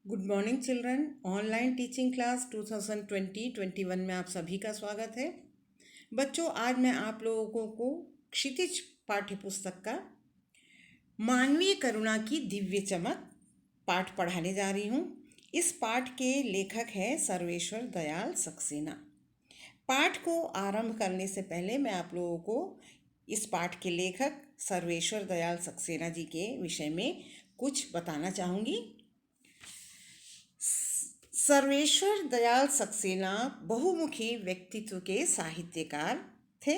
Good morning children. Online teaching class 2020-21 में आप सभी का स्वागत है। बच्चों, आज मैं आप लोगों को क्षितिज पाठ्य पुस्तक का मानवीय करुणा की दिव्य चमक पाठ पढ़ाने जा रही हूँ। इस पाठ के लेखक है सर्वेश्वर दयाल सक्सेना। पाठ को आरंभ करने से पहले मैं आप लोगों को इस पाठ के लेखक सर्वेश्वर दयाल सक्सेना जी के विषय में कुछ बताना चाहूँगी। सर्वेश्वर दयाल सक्सेना बहुमुखी व्यक्तित्व के साहित्यकार थे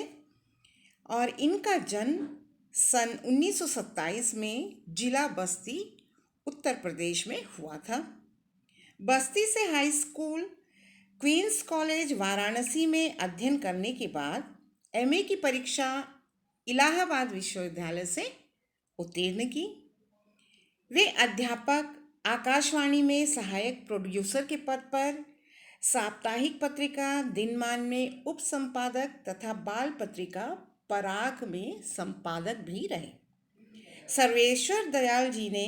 और इनका जन्म सन 1927 में जिला बस्ती, उत्तर प्रदेश में हुआ था। बस्ती से high school, Queens college Varanasi में अध्ययन करने के बाद एमए की परीक्षा इलाहाबाद विश्वविद्यालय से उत्तीर्ण की। वे अध्यापक, आकाशवाणी में सहायक प्रोड्यूसर के पद पर, साप्ताहिक पत्रिका दिनमान में उप संपादक तथा बाल पत्रिका पराग में संपादक भी रहे। सर्वेश्वर दयाल जी ने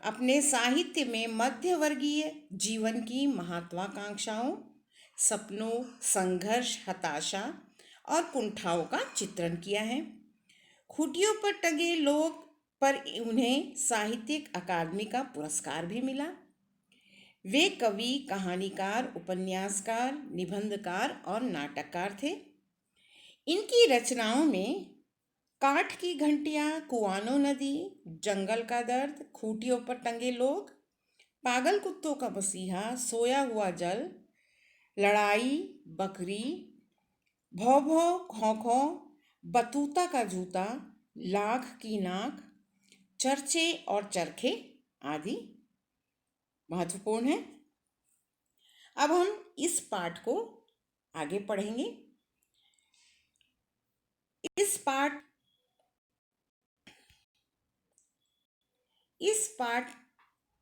अपने साहित्य में मध्यवर्गीय जीवन की महत्वाकांक्षाओं, सपनों, संघर्ष, हताशा और कुंठाओं का चित्रण किया है। खूंटियों पर टंगे लोग पर उन्हें साहित्यिक अकादमी का पुरस्कार भी मिला। वे कवि, कहानीकार, उपन्यासकार, निबंधकार और नाटककार थे। इनकी रचनाओं में काठ की घंटियां, कुआनो नदी, जंगल का दर्द, खूंटियों पर टंगे लोग, पागल कुत्तों का मसीहा, सोया हुआ जल, लड़ाई, बकरी, भौ भौ खौं खौं, बतूता का जूता, लाख की नाक, चर्चे और चरखे आदि महत्वपूर्ण है। अब हम इस पाठ को आगे पढ़ेंगे। इस पाठ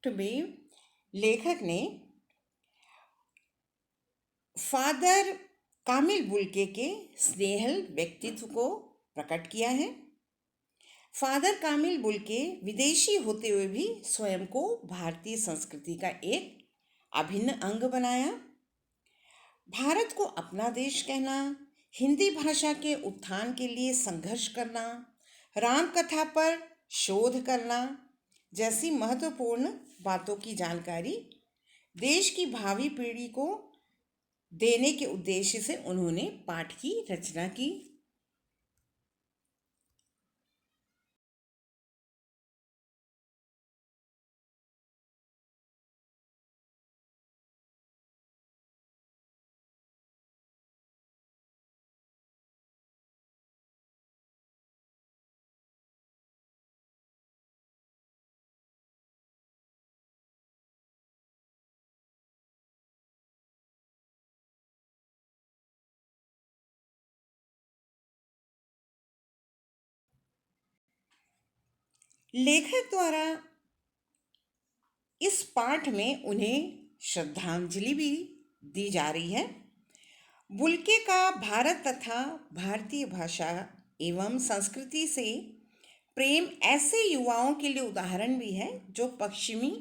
में लेखक ने फादर कामिल बुल्के के स्नेहल व्यक्तित्व को प्रकट किया है। फादर कामिल बुल्के विदेशी होते हुए भी स्वयं को भारतीय संस्कृति का एक अभिन्न अंग बनाया। भारत को अपना देश कहना, हिंदी भाषा के उत्थान के लिए संघर्ष करना, राम कथा पर शोध करना जैसी महत्वपूर्ण बातों की जानकारी देश की भावी पीढ़ी को देने के उद्देश्य से उन्होंने पाठ की रचना की। लेखक द्वारा इस पाठ में उन्हें श्रद्धांजलि भी दी जा रही है। बुल्के का भारत तथा भारतीय भाषा एवं संस्कृति से प्रेम ऐसे युवाओं के लिए उदाहरण भी है जो पश्चिमी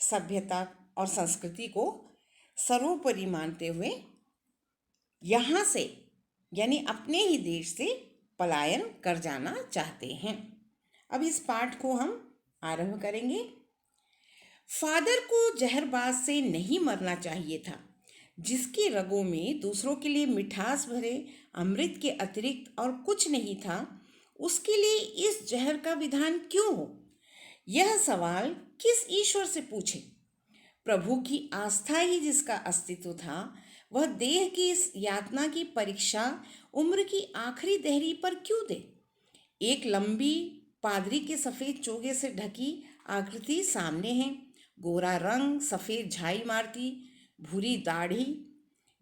सभ्यता और संस्कृति को सर्वोपरि मानते हुए यहाँ से यानी अपने ही देश से पलायन कर जाना चाहते हैं। अब इस पाठ को हम आरंभ करेंगे। फादर को जहरबाज से नहीं मरना चाहिए था। जिसकी रगों में दूसरों के लिए मिठास भरे अमृत के अतिरिक्त और कुछ नहीं था, उसके लिए इस जहर का विधान क्यों हो? यह सवाल किस ईश्वर से पूछे? प्रभु की आस्था ही जिसका अस्तित्व था, वह देह की इस यातना की परीक्षा उम्र की आखिरी देहरी पर क्यों दे? एक लंबी पादरी के सफेद चोगे से ढकी आकृति सामने है। गोरा रंग, सफेद झाई मारती भूरी दाढ़ी,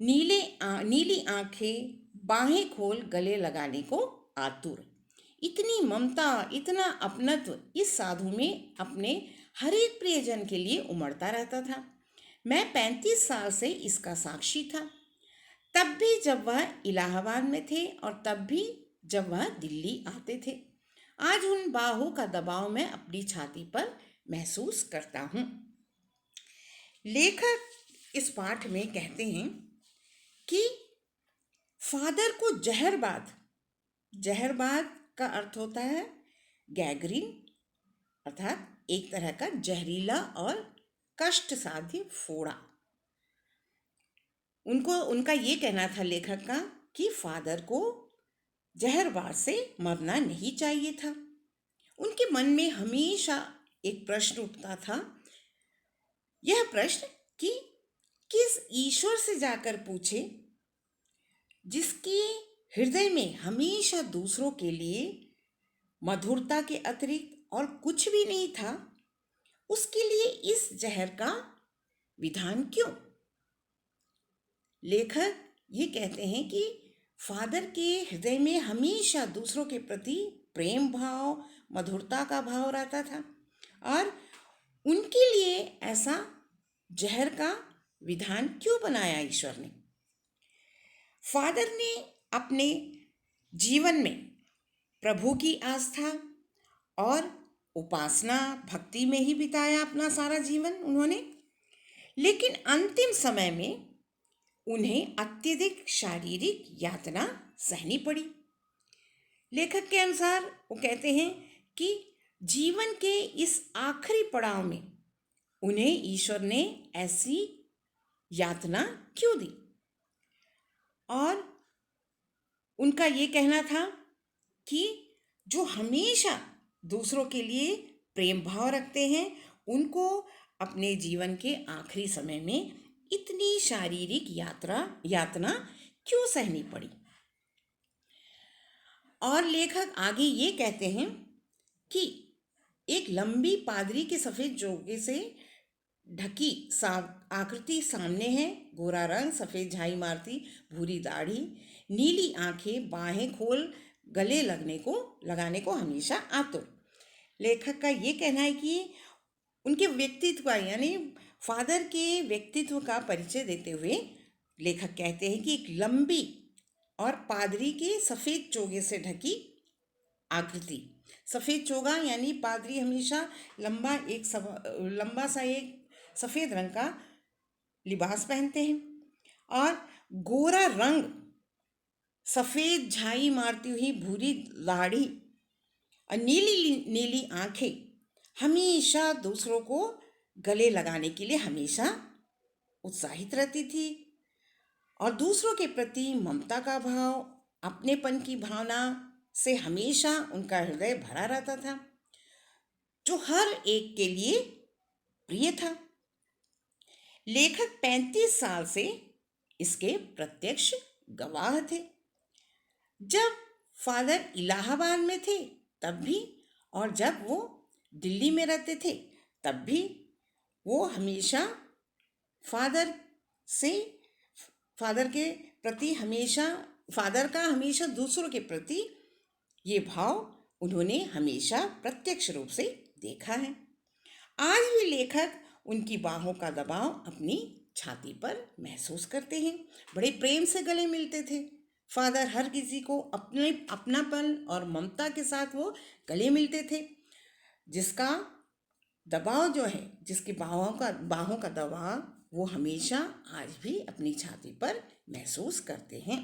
नीली आंखें, बाहें खोल गले लगाने को आतुर। इतनी ममता, इतना अपनत्व इस साधु में अपने हर एक प्रियजन के लिए उमड़ता रहता था। मैं 35 साल से इसका साक्षी था। तब भी जब वह इलाहाबाद में थे और तब भी जब वह दिल्ली आते थे। आज उन बाहों का दबाव मैं अपनी छाती पर महसूस करता हूँ। लेखक इस पाठ में कहते हैं कि फादर को जहरबाद का अर्थ होता है गैंग्रीन, अर्थात एक तरह का जहरीला और कष्ट साध्य फोड़ा। उनका ये कहना था लेखक का कि फादर को जहरबाद से मरना नहीं चाहिए था। उनके मन में हमेशा एक प्रश्न उठता था, यह प्रश्न कि किस ईश्वर से जाकर पूछे जिसके हृदय में हमेशा दूसरों के लिए मधुरता के अतिरिक्त और कुछ भी नहीं था, उसके लिए इस जहर का विधान क्यों। लेखक ये कहते हैं कि फादर के हृदय में हमेशा दूसरों के प्रति प्रेम भाव, मधुरता का भाव रहता था और उनके लिए ऐसा जहर का विधान क्यों बनाया ईश्वर ने। फादर ने अपने जीवन में प्रभु की आस्था और उपासना भक्ति में ही बिताया अपना सारा जीवन उन्होंने, लेकिन अंतिम समय में उन्हें अत्यधिक शारीरिक यातना सहनी पड़ी। लेखक के अनुसार वो कहते हैं कि जीवन के इस आखिरी पड़ाव में उन्हें ईश्वर ने ऐसी यातना क्यों दी। और उनका ये कहना था कि जो हमेशा दूसरों के लिए प्रेम भाव रखते हैं उनको अपने जीवन के आखिरी समय में इतनी शारीरिक यातना क्यों सहनी पड़ी। और लेखक आगे ये कहते हैं कि एक लंबी पादरी के सफ़ेद जोगे से ढकी आकृति सामने है, गोरा रंग, सफ़ेद झाई मारती भूरी दाढ़ी, नीली आंखें, बाहें खोल गले लगाने को हमेशा आतुर। लेखक का ये कहना है कि उनके व्यक्तित्व का यानी फादर के व्यक्तित्व का परिचय देते हुए लेखक कहते हैं कि एक लंबी और पादरी के सफ़ेद चोगे से ढकी आकृति। सफ़ेद चोगा यानी पादरी हमेशा लंबा सा एक सफ़ेद रंग का लिबास पहनते हैं और गोरा रंग, सफ़ेद झाई मारती हुई भूरी दाढ़ी और नीली नीली आंखें हमेशा दूसरों को गले लगाने के लिए हमेशा उत्साहित रहती थी और दूसरों के प्रति ममता का भाव, अपनेपन की भावना से हमेशा उनका हृदय भरा रहता था, जो हर एक के लिए प्रिय था। लेखक 35 साल से इसके प्रत्यक्ष गवाह थे। जब फादर इलाहाबाद में थे तब भी और जब वो दिल्ली में रहते थे तब भी वो हमेशा फादर का हमेशा दूसरों के प्रति ये भाव उन्होंने हमेशा प्रत्यक्ष रूप से देखा है। आज भी लेखक उनकी बाहों का दबाव अपनी छाती पर महसूस करते हैं। बड़े प्रेम से गले मिलते थे फादर, हर किसी को अपनापन और ममता के साथ वो गले मिलते थे, जिसका दबाव जो है, जिसकी बाहों का दबाव वो हमेशा आज भी अपनी छाती पर महसूस करते हैं।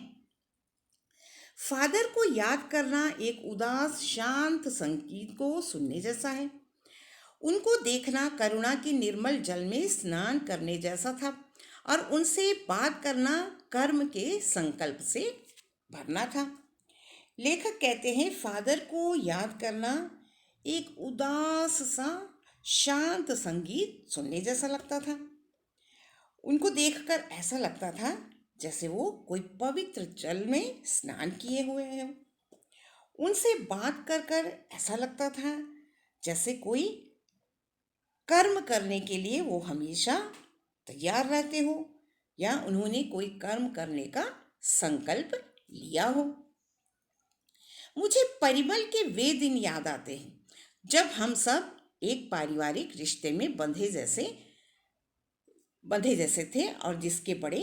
फादर को याद करना एक उदास शांत संगीत को सुनने जैसा है। उनको देखना करुणा के निर्मल जल में स्नान करने जैसा था और उनसे बात करना कर्म के संकल्प से भरना था। लेखक कहते हैं फादर को याद करना एक उदास सा शांत संगीत सुनने जैसा लगता था। उनको देखकर ऐसा लगता था जैसे वो कोई पवित्र जल में स्नान किए हुए हैं। उनसे बात कर ऐसा लगता था जैसे कोई कर्म करने के लिए वो हमेशा तैयार रहते हो या उन्होंने कोई कर्म करने का संकल्प लिया हो। मुझे परिमल के वे दिन याद आते हैं जब हम सब एक पारिवारिक रिश्ते में बंधे जैसे थे और जिसके बड़े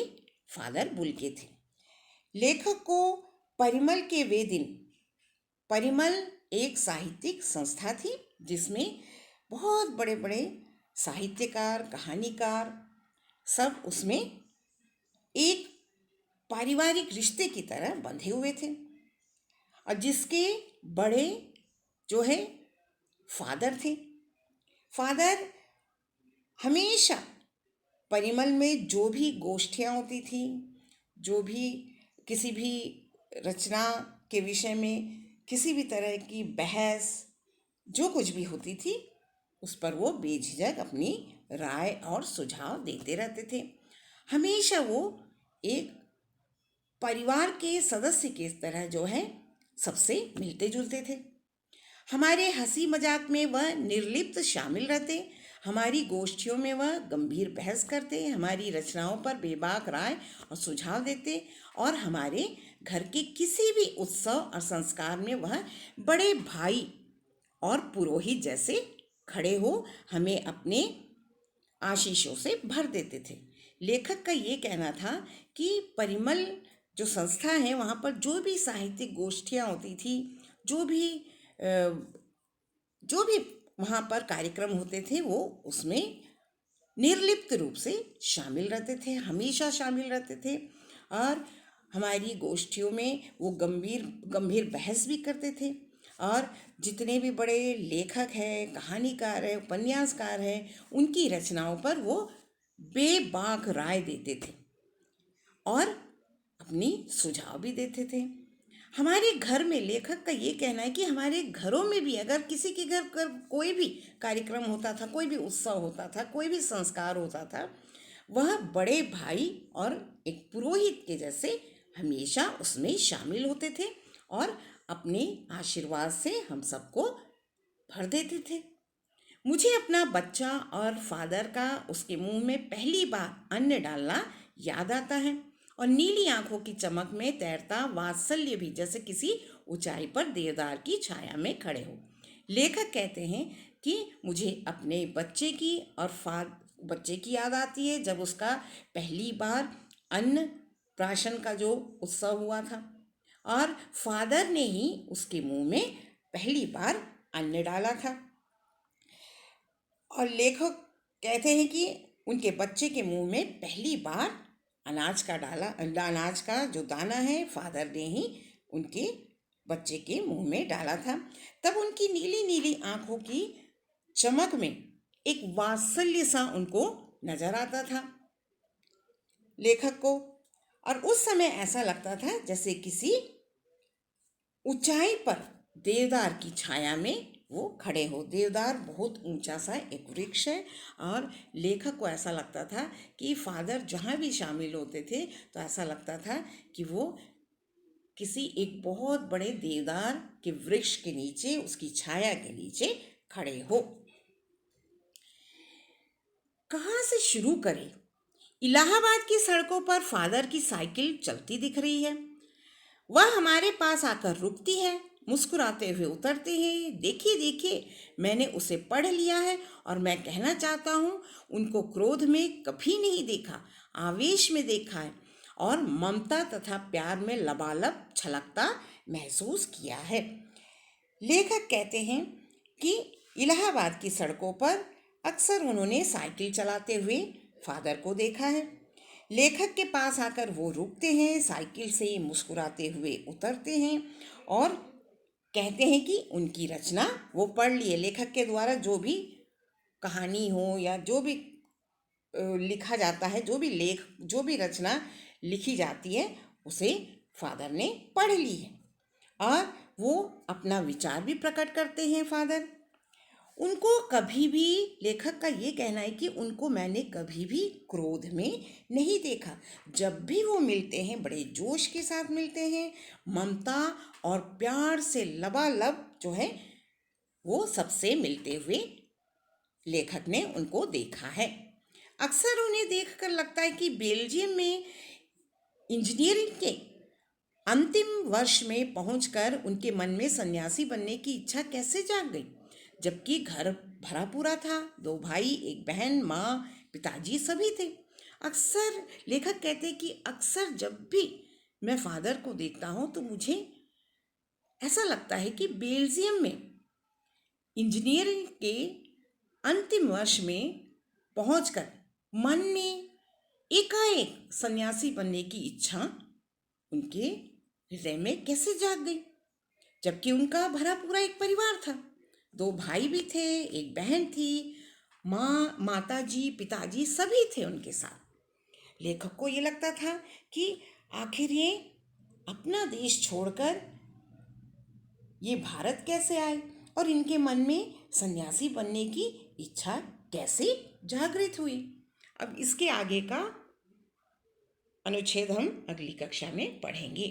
फादर बुल्के थे। लेखक को परिमल के वे दिन, परिमल एक साहित्यिक संस्था थी जिसमें बहुत बड़े बड़े साहित्यकार, कहानीकार सब उसमें एक पारिवारिक रिश्ते की तरह बंधे हुए थे। और जिसके बड़े जो है फादर थे। फादर हमेशा परिमल में जो भी गोष्ठियाँ होती थी, जो भी किसी भी रचना के विषय में किसी भी तरह की बहस जो कुछ भी होती थी, उस पर वो बेझिझक अपनी राय और सुझाव देते रहते थे। हमेशा वो एक परिवार के सदस्य की तरह जो है सबसे मिलते जुलते थे। हमारे हंसी मजाक में वह निर्लिप्त शामिल रहते, हमारी गोष्ठियों में वह गंभीर बहस करते, हमारी रचनाओं पर बेबाक राय और सुझाव देते, और हमारे घर के किसी भी उत्सव और संस्कार में वह बड़े भाई और पुरोहित जैसे खड़े हो हमें अपने आशीषों से भर देते थे। लेखक का ये कहना था कि परिमल जो संस्था है वहाँ पर जो भी साहित्यिक गोष्ठियाँ होती थी, जो भी जो भी वहाँ पर कार्यक्रम होते थे, वो उसमें निर्लिप्त रूप से शामिल रहते थे, हमेशा शामिल रहते थे। और हमारी गोष्ठियों में वो गंभीर गंभीर बहस भी करते थे। और जितने भी बड़े लेखक हैं, कहानीकार हैं, उपन्यासकार हैं, उनकी रचनाओं पर वो बेबाक राय देते थे और अपनी सुझाव भी देते थे। हमारे घर में लेखक का ये कहना है कि हमारे घरों में भी अगर किसी के घर कर कोई भी कार्यक्रम होता था, कोई भी उत्सव होता था, कोई भी संस्कार होता था, वह बड़े भाई और एक पुरोहित के जैसे हमेशा उसमें शामिल होते थे और अपने आशीर्वाद से हम सबको भर देते थे। मुझे अपना बच्चा और फादर का उसके मुंह में पहली बार अन्न डालना याद आता है, और नीली आंखों की चमक में तैरता वात्सल्य भी, जैसे किसी ऊंचाई पर देवदार की छाया में खड़े हो। लेखक कहते हैं कि मुझे अपने बच्चे की और बच्चे की याद आती है जब उसका पहली बार अन्न प्राशन का जो उत्सव हुआ था और फादर ने ही उसके मुंह में पहली बार अन्न डाला था। और लेखक कहते हैं कि उनके बच्चे के मुंह में पहली बार अनाज का जो दाना है फादर ने ही उनके बच्चे के मुंह में डाला था। तब उनकी नीली नीली आंखों की चमक में एक वात्सल्य सा उनको नजर आता था लेखक को, और उस समय ऐसा लगता था जैसे किसी ऊंचाई पर देवदार की छाया में वो खड़े हो। देवदार बहुत ऊंचा सा एक वृक्ष है और लेखक को ऐसा लगता था कि फादर जहाँ भी शामिल होते थे तो ऐसा लगता था कि वो किसी एक बहुत बड़े देवदार के वृक्ष के नीचे, उसकी छाया के नीचे खड़े हो। कहाँ से शुरू करें? इलाहाबाद की सड़कों पर फादर की साइकिल चलती दिख रही है। वह हमारे पास आकर रुकती है, मुस्कुराते हुए उतरते हैं। देखिए देखिए, मैंने उसे पढ़ लिया है और मैं कहना चाहता हूँ, उनको क्रोध में कभी नहीं देखा, आवेश में देखा है और ममता तथा प्यार में लबालब छलकता महसूस किया है। लेखक कहते हैं कि इलाहाबाद की सड़कों पर अक्सर उन्होंने साइकिल चलाते हुए फादर को देखा है। लेखक के पास आकर वो रुकते हैं, साइकिल से मुस्कुराते हुए उतरते हैं और कहते हैं कि उनकी रचना वो पढ़ ली है। लेखक के द्वारा जो भी कहानी हो या जो भी लिखा जाता है, जो भी रचना लिखी जाती है, उसे फादर ने पढ़ ली है और वो अपना विचार भी प्रकट करते हैं फादर। उनको कभी भी, लेखक का ये कहना है कि उनको मैंने कभी भी क्रोध में नहीं देखा। जब भी वो मिलते हैं बड़े जोश के साथ मिलते हैं, ममता और प्यार से लबालब जो है वो सबसे मिलते हुए लेखक ने उनको देखा है। अक्सर उन्हें देखकर लगता है कि बेल्जियम में इंजीनियरिंग के अंतिम वर्ष में पहुंचकर उनके मन में सन्यासी बनने की इच्छा कैसे जाग गई, जबकि घर भरा पूरा था, 2 भाई, 1 बहन, माँ, पिताजी सभी थे। अक्सर लेखक कहते हैं कि अक्सर जब भी मैं फादर को देखता हूँ तो मुझे ऐसा लगता है कि बेल्जियम में इंजीनियरिंग के अंतिम वर्ष में पहुंचकर मन में एकाएक सन्यासी बनने की इच्छा उनके हृदय में कैसे जाग गई, जबकि उनका भरा पूरा एक परिवार था। 2 भाई भी थे, एक बहन थी, माँ, माताजी, पिताजी सभी थे उनके साथ। लेखक को ये लगता था कि आखिर ये अपना देश छोड़कर ये भारत कैसे आए और इनके मन में सन्यासी बनने की इच्छा कैसे जागृत हुई। अब इसके आगे का अनुच्छेद हम अगली कक्षा में पढ़ेंगे।